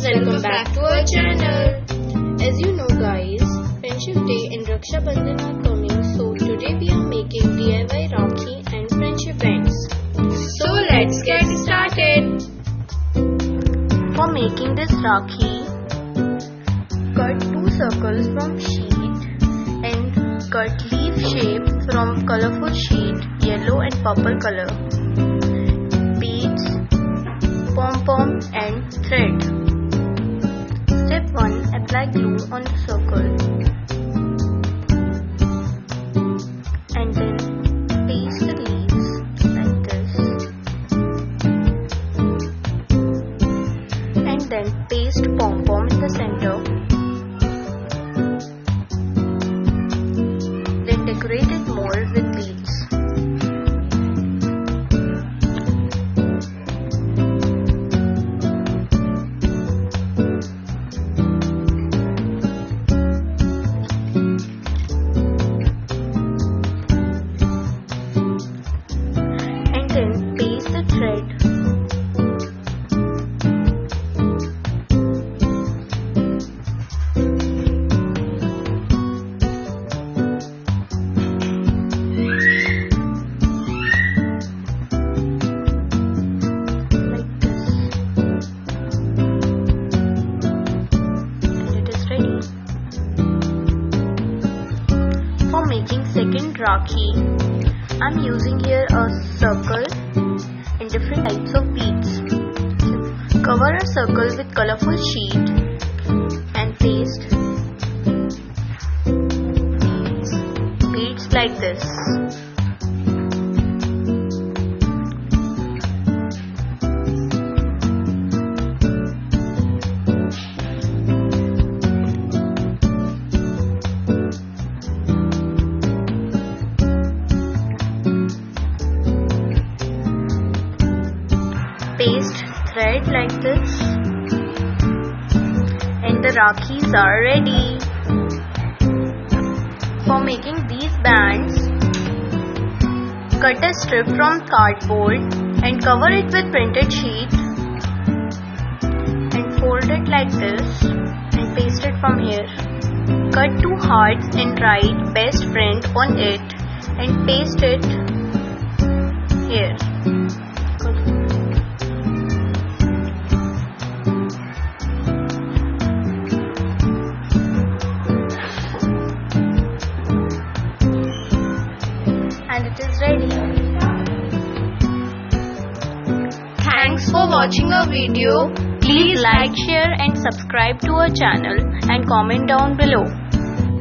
welcome back to our channel. As you know guys, Friendship Day and Rakshabandhan are coming, so today we are making DIY Rakhi and friendship bands. So let's get started. For making this Rakhi, cut 2 circles from sheet and cut leaf shape from colorful sheet, yellow and purple color, beads, pom-pom and thread. Step 1. Apply glue on the circle and then paste the leaves like this, and then paste pom-pom in the center. Then decorate it more with beads. Then paste the thread like this, and it is ready. For making second Rakhi, I'm using here a circle and different types of beads. Cover a circle with colorful sheet and paste beads like this. Paste thread like this, and the Rakhis are ready. For making these bands, cut a strip from cardboard and cover it with printed sheet and fold it like this and paste it from here. Cut 2 hearts and write best friend on it and paste it here. And it is ready. Thanks for watching our video. Please like, share and subscribe to our channel and comment down below.